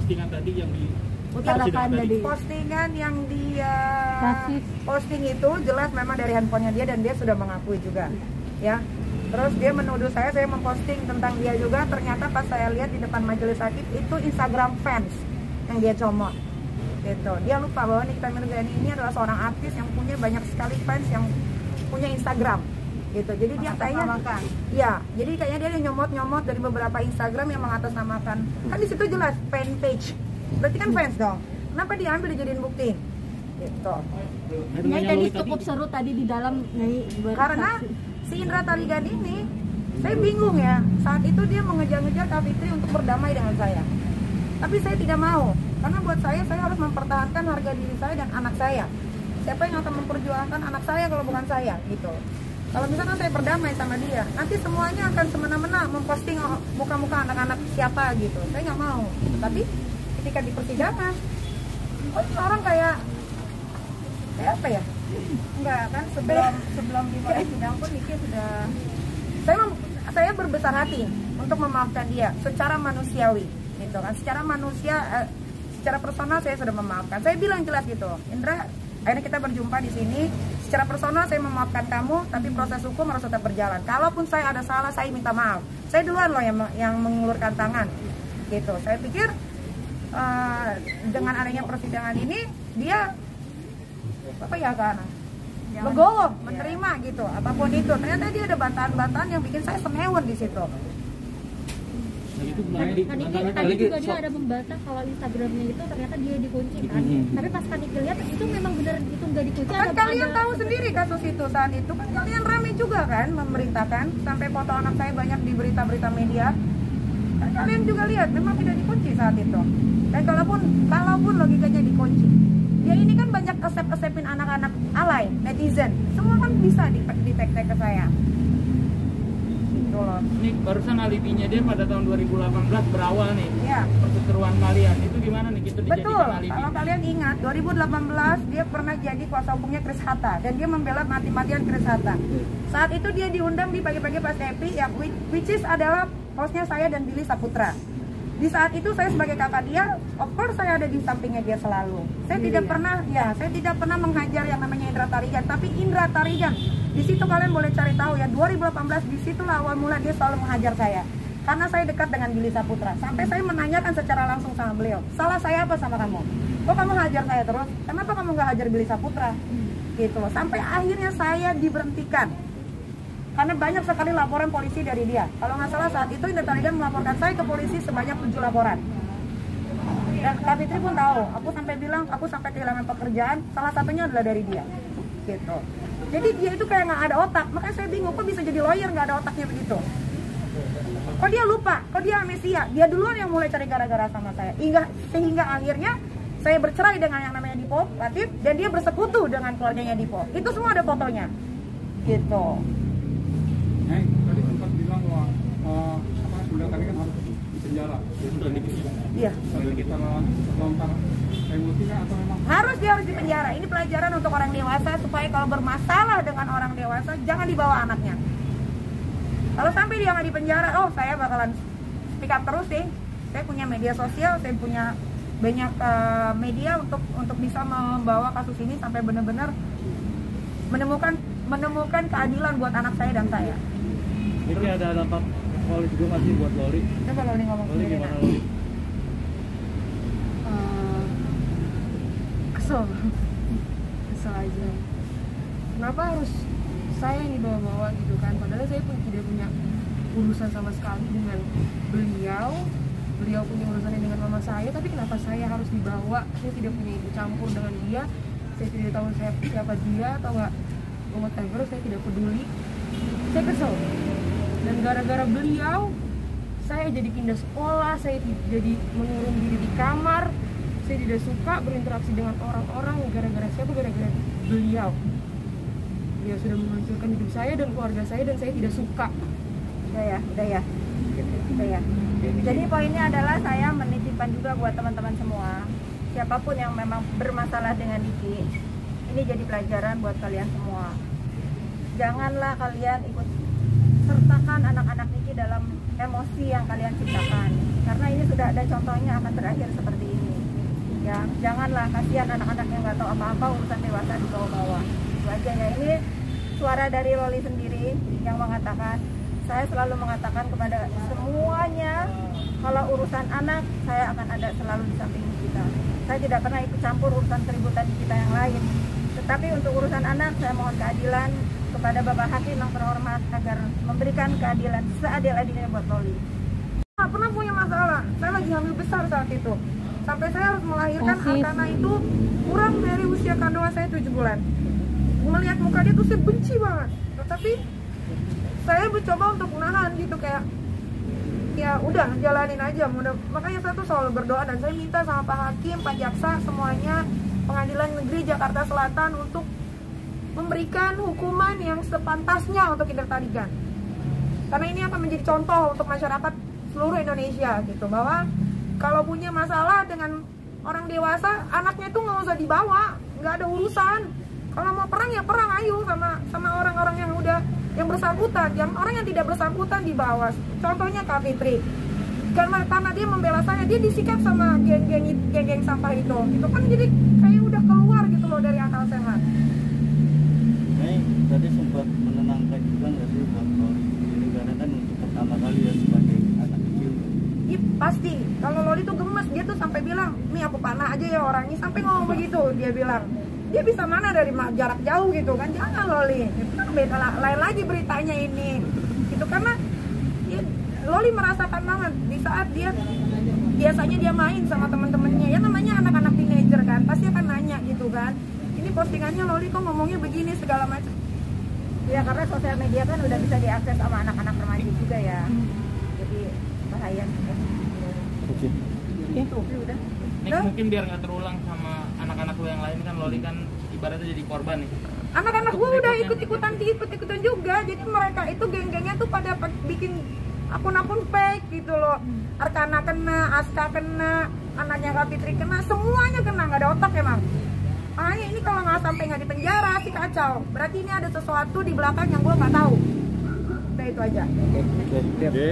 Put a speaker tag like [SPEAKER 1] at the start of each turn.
[SPEAKER 1] postingan tadi yang di
[SPEAKER 2] utarakan tadi.
[SPEAKER 3] Postingan yang dia posting itu jelas memang dari handphonenya dia dan dia sudah mengakui juga, ya. Terus dia menuduh saya memposting tentang dia juga. Ternyata pas saya lihat di depan majelis hakim itu Instagram fans yang dia comot, gitu. Dia lupa bahwa Nikita Mirzani ini adalah seorang artis yang punya banyak sekali fans yang punya Instagram, gitu. Jadi dia kayaknya, ya, jadi kayaknya dia nyomot dari beberapa Instagram yang mengatasnamakan. Kan di situ jelas fan page, berarti kan fans dong. Kenapa diambil dijadiin bukti, gitu.
[SPEAKER 2] Nyai tadi cukup seru tadi di dalam Nyai
[SPEAKER 3] Karena si Indra Tarigan ini, saya bingung ya. Saat itu dia mengejar-ngejar Kak Fitri untuk berdamai dengan saya. Tapi saya tidak mau, karena buat saya harus mempertahankan harga diri saya dan anak saya. Siapa yang akan memperjuangkan anak saya kalau bukan saya, gitu. Kalau misalkan saya berdamai sama dia, nanti semuanya akan semena-mena memposting muka-muka anak-anak siapa gitu. Saya nggak mau. Tapi ketika di persidangan, orang kayak apa ya? Enggak kan, sebelum dimulai sidang pun Niki sudah, saya berbesar hati untuk memaafkan dia secara manusiawi, gitu kan. Secara manusia, secara personal saya sudah memaafkan. Saya bilang jelas gitu, Indra, akhirnya kita berjumpa di sini. Secara personal saya memaafkan kamu, tapi proses hukum harus tetap berjalan. Kalaupun saya ada salah, saya minta maaf. Saya duluan loh yang mengulurkan tangan, gitu. Saya pikir dengan adanya persidangan ini dia apa ya kan? Legowo, menerima gitu, apapun itu. Ternyata dia ada bantahan-bantahan yang bikin saya senewan di situ.
[SPEAKER 2] Tadi juga dia ada membantah kalau Instagramnya itu ternyata dia dikunci kan. Tapi pas Kaniki lihat itu memang benar itu nggak dikunci.
[SPEAKER 3] Kan kalian tahu sendiri kasus itu saat itu kan kalian ramai juga kan memberitakan sampai foto anak saya banyak di berita-berita media. Kan kalian juga lihat memang tidak dikunci saat itu. Dan kalaupun logikanya dikunci, dia ini kan banyak kesep-kesepin anak-anak alay, netizen. Semua kan bisa di-tag-tag ke saya. Gitu loh.
[SPEAKER 1] Ini barusan alibinya dia pada tahun 2018 berawal nih.
[SPEAKER 3] Iya.
[SPEAKER 1] Perseteruan kalian. Itu gimana nih? Gitu
[SPEAKER 3] Betul.
[SPEAKER 1] alibi.
[SPEAKER 3] Kalau kalian ingat 2018 dia pernah jadi kuasa hukumnya Chris Hatta dan dia membela mati-matian Chris Hatta. Saat itu dia diundang di pagi-pagi pas Epi ya, which is adalah hostnya saya dan Billy Saputra. Di saat itu saya sebagai kakak dia, of course saya ada di sampingnya dia selalu. Saya tidak pernah menghajar yang namanya Indra Tarigan, tapi Indra Tarigan. Di situ kalian boleh cari tahu ya, 2018 di situlah awal mula dia selalu menghajar saya. Karena saya dekat dengan Billy Saputra. Sampai saya menanyakan secara langsung sama beliau, salah saya apa sama kamu? Kok kamu hajar saya terus? Kenapa kamu nggak hajar Billy Saputra? Gitu loh. Sampai akhirnya saya diberhentikan. Karena banyak sekali laporan polisi dari dia. Kalau nggak salah saat itu Indra Tarigan melaporkan saya ke polisi sebanyak 7 laporan. Dan Kak Fitri pun tahu, aku sampai bilang aku sampai kehilangan pekerjaan, salah satunya adalah dari dia. Gitu. Jadi dia itu kayak nggak ada otak, makanya saya bingung kok bisa jadi lawyer nggak ada otaknya begitu. Kok dia lupa, kok dia amnesia, dia duluan yang mulai cari gara-gara sama saya. Sehingga akhirnya saya bercerai dengan yang namanya Dipo Latif dan dia bersekutu dengan keluarganya Dipo. Itu semua ada fotonya. Gitu.
[SPEAKER 4] Tadi sempat bilang bahwa Indra Tarigan harus di penjara.
[SPEAKER 3] Iya.
[SPEAKER 4] Kita lontar emosi atau memang
[SPEAKER 3] dia harus di penjara. Ini pelajaran untuk orang dewasa supaya kalau bermasalah dengan orang dewasa jangan dibawa anaknya. Kalau sampai dia nggak di penjara, saya bakalan speak up terus sih. Saya punya media sosial, saya punya banyak media untuk bisa membawa kasus ini sampai benar-benar menemukan keadilan buat anak saya dan saya.
[SPEAKER 1] Ini ada dampak Loli juga masih buat Loli.
[SPEAKER 3] Coba Loli ngomong
[SPEAKER 1] Loli
[SPEAKER 3] sendiri.
[SPEAKER 1] gimana Loli?
[SPEAKER 2] Kesel aja. Kenapa harus saya yang dibawa-bawa gitu kan? Padahal saya pun tidak punya urusan sama sekali dengan beliau. Beliau punya urusannya dengan mama saya, tapi kenapa saya harus dibawa? Saya tidak punya ikut campur dengan dia. Saya tidak tahu siapa dia atau enggak. Whatever, saya tidak peduli. Saya kesel. Dan gara-gara beliau, saya jadi pindah sekolah, saya jadi mengurung diri di kamar. Saya tidak suka berinteraksi dengan orang-orang. Gara-gara siapa? Gara-gara beliau. Beliau sudah menghancurkan hidup saya dan keluarga saya dan saya tidak suka.
[SPEAKER 3] Udah ya. Jadi poinnya adalah saya menitipkan juga buat teman-teman semua, siapapun yang memang bermasalah dengan Niki, ini jadi pelajaran buat kalian semua. Janganlah kalian ikut sertakan anak-anak Niki dalam emosi yang kalian ciptakan, karena ini sudah sudah ada contohnya akan berakhir seperti ini. Ya, janganlah, kasihan anak-anak yang nggak tahu apa-apa, urusan dewasa dibawa-bawa. Itu aja ya. Ini suara dari Loli sendiri yang mengatakan, saya selalu mengatakan kepada semuanya, kalau urusan anak, saya akan ada selalu di samping kita. Saya tidak pernah ikut campur urusan keributan kita yang lain. Tetapi untuk urusan anak, saya mohon keadilan kepada Bapak Hakim yang terhormat agar memberikan keadilan seadil-adilnya buat Loli. Nggak pernah punya masalah. Saya lagi hamil besar saat itu. Sampai saya harus melahirkan Arkana itu kurang dari usia kandungan saya 7 bulan. Melihat muka dia tuh saya benci banget. Tetapi saya mencoba untuk menahan gitu, kayak ya udah jalanin aja. Makanya saya tuh selalu berdoa dan saya minta sama Pak Hakim, Pak Jaksa, semuanya Pengadilan Negeri Jakarta Selatan untuk memberikan hukuman yang sepantasnya untuk Indra Tarigan. Karena ini akan menjadi contoh untuk masyarakat seluruh Indonesia gitu, bahwa kalau punya masalah dengan orang dewasa, anaknya tuh nggak usah dibawa, nggak ada urusan. Kalau mau perang ya perang, ayo sama orang-orang yang udah yang bersangkutan. Yang orang yang tidak bersangkutan dibawa. Contohnya Kak Fitri, karena dia membela saya, dia disikat sama geng-geng sampah itu kan jadi kayak udah keluar gitu loh dari akal sehat.
[SPEAKER 1] Tadi sempat menenangkan juga nggak sih buat Loli sendiri, karena kan untuk pertama kali ya sebagai anak kecil.
[SPEAKER 3] Iya pasti, kalau Loli tuh gemes, dia tuh sampai bilang, "Mi aku panah aja ya orangnya," sampai ngomong begitu. Dia bilang, dia bisa mana dari jarak jauh gitu kan, jangan Loli. Itu kan beda lain lagi beritanya ini. Gitu karena ya, Loli merasakan banget di saat dia biasanya dia main sama teman-temannya, ya namanya anak-anak teenager kan, pasti akan nanya gitu kan. Ini postingannya Loli kok ngomongnya begini segala macam. Ya karena sosial media kan udah bisa diakses sama anak-anak remaja juga ya. Jadi bahaya sih. Itu udah.
[SPEAKER 5] Ini mungkin biar nggak terulang sama anak-anak lu yang lain kan, Loli kan ibaratnya jadi korban nih.
[SPEAKER 3] Anak-anak gue udah ikut-ikutan juga. Jadi mereka itu geng-gengnya tuh pada bikin akun-akun fake gitu loh. Arkana kena, Aska kena, anaknya Kak Fitri kena, semuanya kena, nggak ada otak emang. Makanya ini kalau nggak sampai nggak di penjara sih kacau. Berarti ini ada sesuatu di belakang yang gue nggak tahu. Udah itu aja.
[SPEAKER 1] Oke.